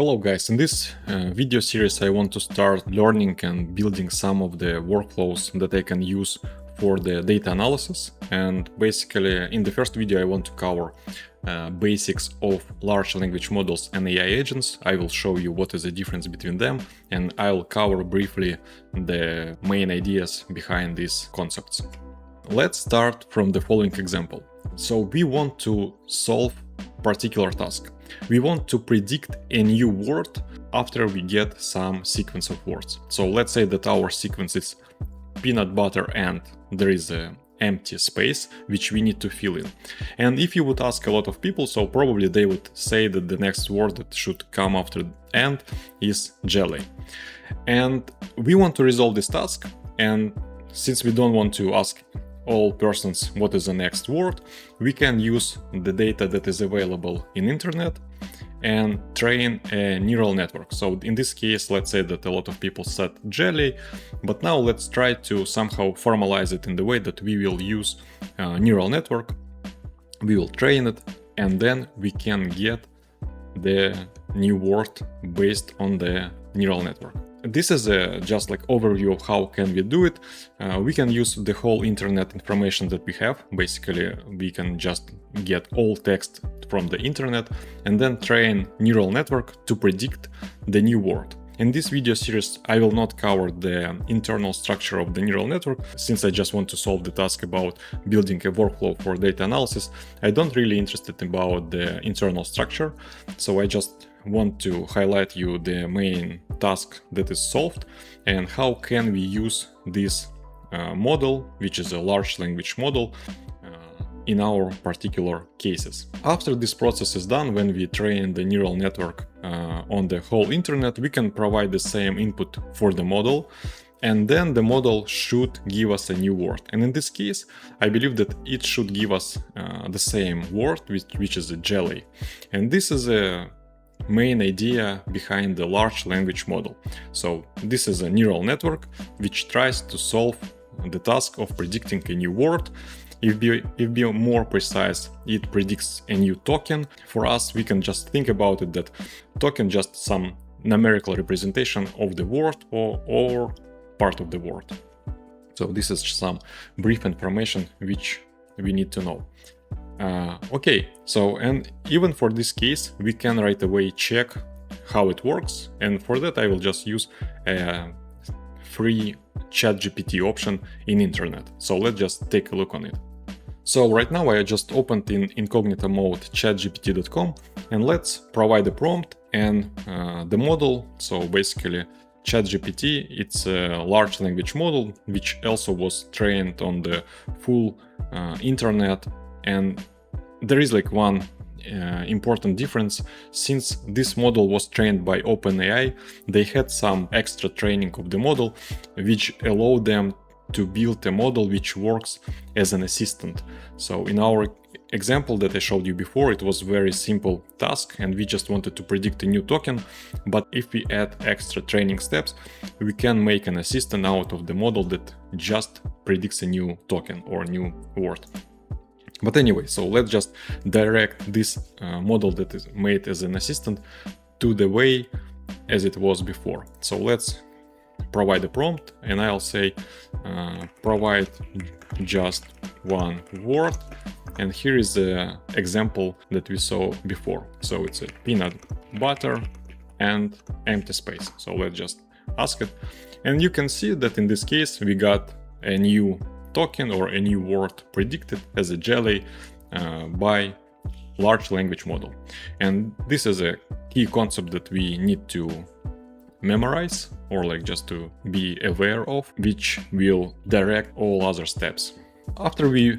Hello guys, in this video series I want to start learning and building some of the workflows that I can use for the data analysis. And basically in the first video I want to cover basics of large language models and AI agents. I will show you what is the difference between them, and I'll cover briefly the main ideas behind these concepts. Let's start from the following example. So we want to solve particular task. We want to predict a new word after we get some sequence of words. So let's say that our sequence is peanut butter and there is an empty space which we need to fill in. And if you would ask a lot of people, so probably they would say that the next word that should come after and is jelly. And we want to resolve this task, and since we don't want to ask all persons what is the next word, we can use the data that is available in internet and train a neural network. So in this case, let's say that a lot of people said jelly, but now let's try to somehow formalize it in the way that we will use a neural network, we will train it, and then we can get the new word based on the neural network. This is just like overview of how can we do it. We can use the whole internet information that we have. Basically, we can just get all text from the internet and then train neural network to predict the new word. In this video series, I will not cover the internal structure of the neural network, since I just want to solve the task about building a workflow for data analysis. I don't really interested about the internal structure, so I just want to highlight you the main task that is solved and how can we use this model, which is a large language model, in our particular cases. After this process is done, when we train the neural network on the whole internet, we can provide the same input for the model, and then the model should give us a new word. And in this case, I believe that it should give us the same word, which is a jelly. And this is a main idea behind the large language model. So this is a neural network which tries to solve the task of predicting a new word. If be more precise, it predicts a new token. For us, we can just think about it that token just some numerical representation of the word or part of the word. So this is some brief information which we need to know. Okay, so and even for this case, we can right away check how it works. And for that, I will just use a free ChatGPT option in internet. So let's just take a look on it. So right now I just opened in incognito mode chatgpt.com, and let's provide a prompt and the model. So basically ChatGPT, it's a large language model which also was trained on the full internet. And there is like one important difference. Since this model was trained by OpenAI, they had some extra training of the model which allowed them to build a model which works as an assistant. So in our example that I showed you before, it was very simple task and we just wanted to predict a new token. But if we add extra training steps, we can make an assistant out of the model that just predicts a new token or new word. But anyway, so let's just direct this model that is made as an assistant to the way as it was before. So let's provide a prompt, and I'll say provide just one word. And here is the example that we saw before. So it's a peanut butter and empty space. So let's just ask it. And you can see that in this case, we got a new token or a new word predicted as a jelly by large language model. And this is a key concept that we need to memorize, or like just to be aware of, which will direct all other steps. After we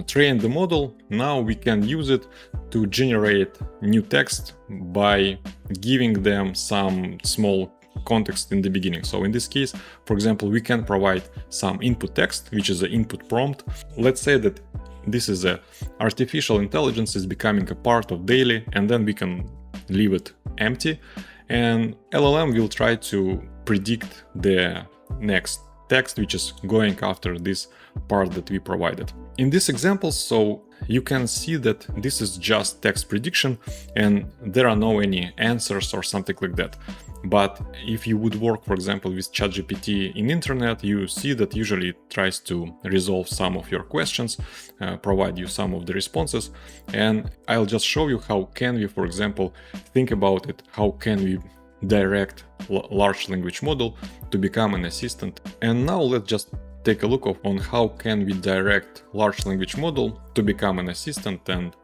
train the model, now we can use it to generate new text by giving them some small context in the beginning. So in this case, for example, we can provide some input text, which is an input prompt. Let's say that this is a artificial intelligence is becoming a part of daily, and then we can leave it empty. And LLM will try to predict the next text which is going after this part that we provided. In this example, so you can see that this is just text prediction and there are no any answers or something like that. But if you would work, for example, with ChatGPT in internet, you see that usually it tries to resolve some of your questions, provide you some of the responses. And I'll just show you how can we, for example, think about it, how can we direct large language model to become an assistant. And now let's just take a look on how can we direct large language model to become an assistant and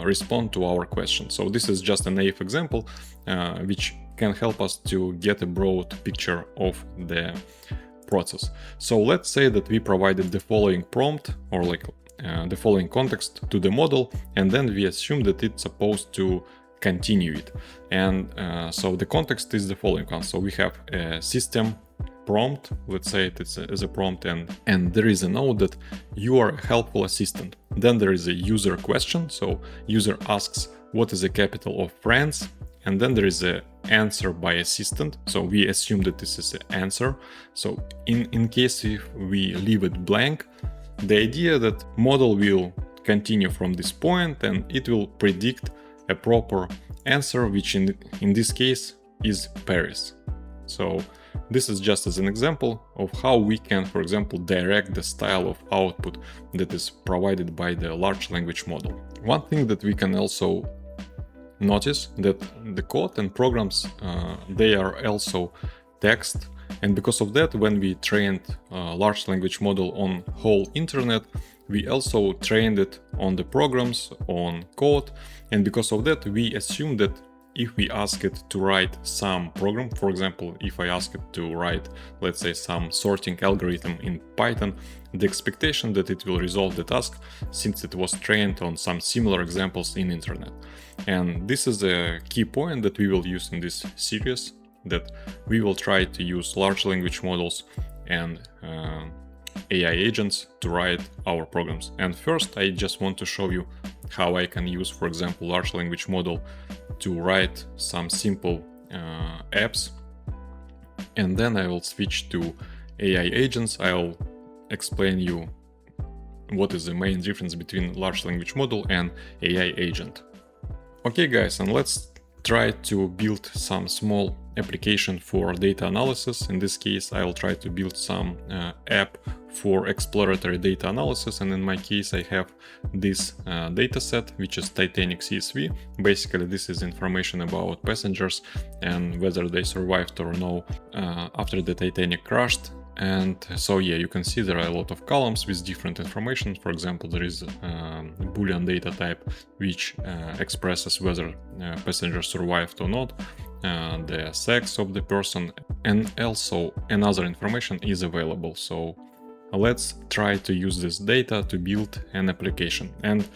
respond to our questions. So this is just a naive example, which can help us to get a broad picture of the process. So let's say that we provided the following prompt or like the following context to the model, and then we assume that it's supposed to continue it. And so the context is the following one. So we have a system prompt, let's say it is as a prompt, and there is a node that you are a helpful assistant. Then there is a user question, so user asks what is the capital of France, and then there is a answer by assistant, so we assume that this is an answer. So in case if we leave it blank, the idea that model will continue from this point and it will predict a proper answer, which in this case is Paris. So this is just as an example of how we can, for example, direct the style of output that is provided by the large language model. One thing that we can also notice that the code and programs, they are also text. And because of that, when we trained large language model on whole internet, we also trained it on the programs, on code. And because of that, we assume that if we ask it to write some program, for example, if I ask it to write, let's say, some sorting algorithm in Python, the expectation that it will resolve the task since it was trained on some similar examples in internet. And this is a key point that we will use in this series, that we will try to use large language models and AI agents to write our programs. And first, I just want to show you how I can use, for example, large language model to write some simple apps. And then I will switch to AI agents. I'll explain you what is the main difference between large language model and AI agent. Okay guys, and let's try to build some small application for data analysis. In this case, I'll try to build some app for exploratory data analysis, and in my case I have this dataset, which is Titanic CSV. Basically this is information about passengers and whether they survived or no after the Titanic crashed. And so yeah, you can see there are a lot of columns with different information. For example, there is a Boolean data type which expresses whether passenger survived or not, the sex of the person, and also another information is available. So let's try to use this data to build an application. And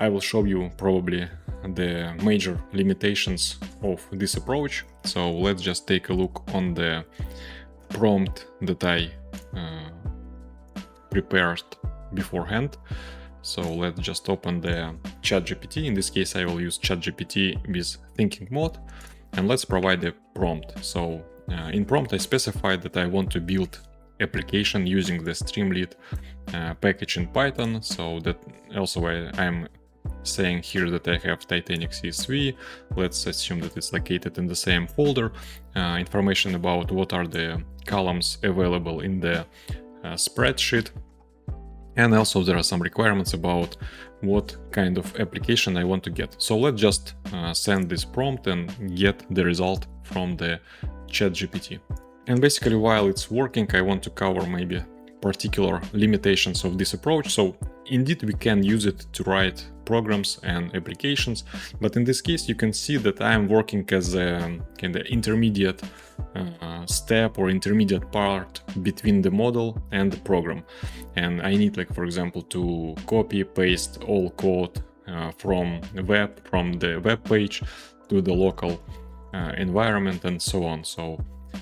I will show you probably the major limitations of this approach. So let's just take a look on the prompt that I prepared beforehand. So let's just open the ChatGPT. In this case, I will use ChatGPT with thinking mode, and let's provide a prompt. So in prompt, I specified that I want to build application using the Streamlit package in Python. So that also I'm saying here that I have Titanic CSV. Let's assume that it's located in the same folder. Information about what are the columns available in the spreadsheet. And also there are some requirements about what kind of application I want to get. So let's just send this prompt and get the result from the ChatGPT. And basically while it's working, I want to cover maybe particular limitations of this approach. So indeed we can use it to write programs and applications, but in this case you can see that I am working as a kind of intermediate step or intermediate part between the model and the program. And I need, like, for example, to copy paste all code from the web page to the local environment and so on.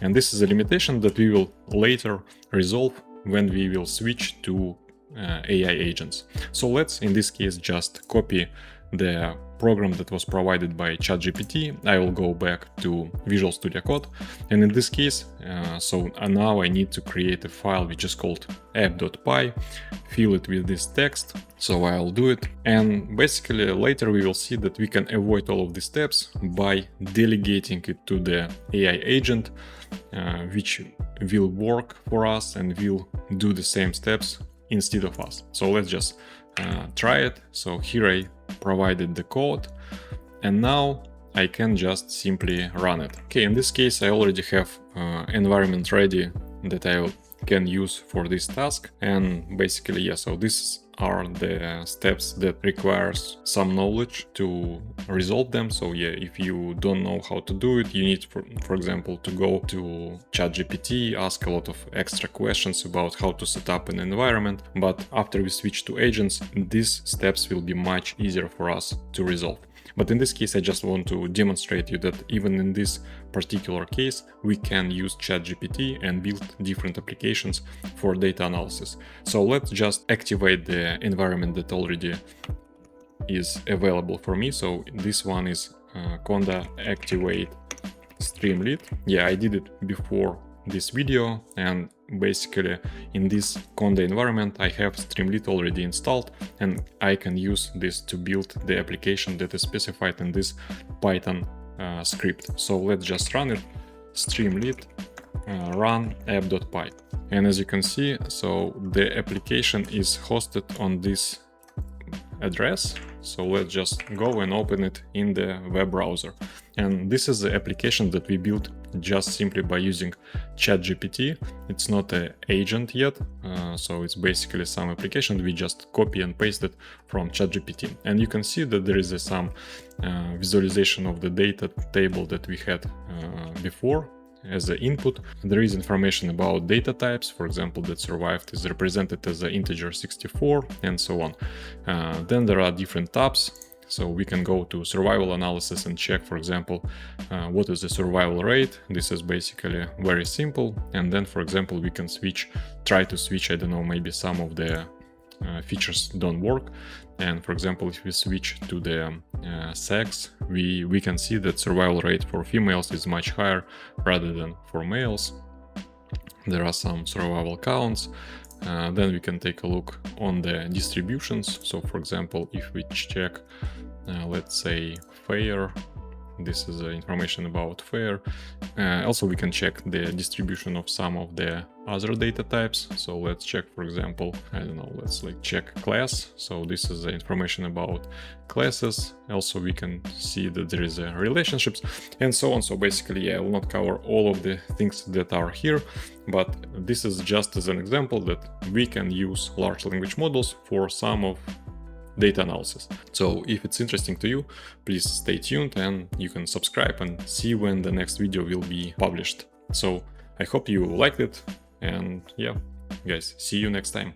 And this is a limitation that we will later resolve when we will switch to AI agents. So let's in this case just copy the program that was provided by ChatGPT, I will go back to Visual Studio Code. And in this case, now I need to create a file which is called app.py, fill it with this text. So I'll do it. And basically later we will see that we can avoid all of these steps by delegating it to the AI agent, which will work for us and will do the same steps instead of us. So let's just try it. So here I provided the code, and now I can just simply run it. Okay, in this case I already have environment ready that I can use for this task. And basically, yeah, so these are the steps that requires some knowledge to resolve them. So yeah, if you don't know how to do it, you need, for example, to go to ChatGPT, ask a lot of extra questions about how to set up an environment. But after we switch to agents, these steps will be much easier for us to resolve. But in this case, I just want to demonstrate you that even in this particular case, we can use ChatGPT and build different applications for data analysis. So let's just activate the environment that already is available for me. So this one is conda activate Streamlit. Yeah, I did it before this video, and basically in this conda environment I have Streamlit already installed, and I can use this to build the application that is specified in this Python script. So let's just run it. Streamlit run app.py, and as you can see, so the application is hosted on this address. So let's just go and open it in the web browser. And this is the application that we built just simply by using ChatGPT. It's not an agent yet, so it's basically some application we just copy and paste it from ChatGPT. And you can see that there is some visualization of the data table that we had before. As the input, there is information about data types, for example, that survived is represented as an integer 64 and so on. Then there are different tabs, so we can go to survival analysis and check, for example, what is the survival rate. This is basically very simple. And then, for example, we can try to switch, I don't know, maybe some of the features don't work. And for example, if we switch to the sex, we can see that survival rate for females is much higher rather than for males. There are some survival counts. Then we can take a look on the distributions. So for example, if we check, let's say fair, this is information about fair. Also, we can check the distribution of some of the other data types. So let's check, for example, I don't know, let's check class. So this is the information about classes. Also, we can see that there is relationships and so on. So basically, yeah, I will not cover all of the things that are here, but this is just as an example that we can use large language models for some of data analysis. So if it's interesting to you, please stay tuned and you can subscribe and see when the next video will be published. So I hope you liked it, and yeah, guys, see you next time.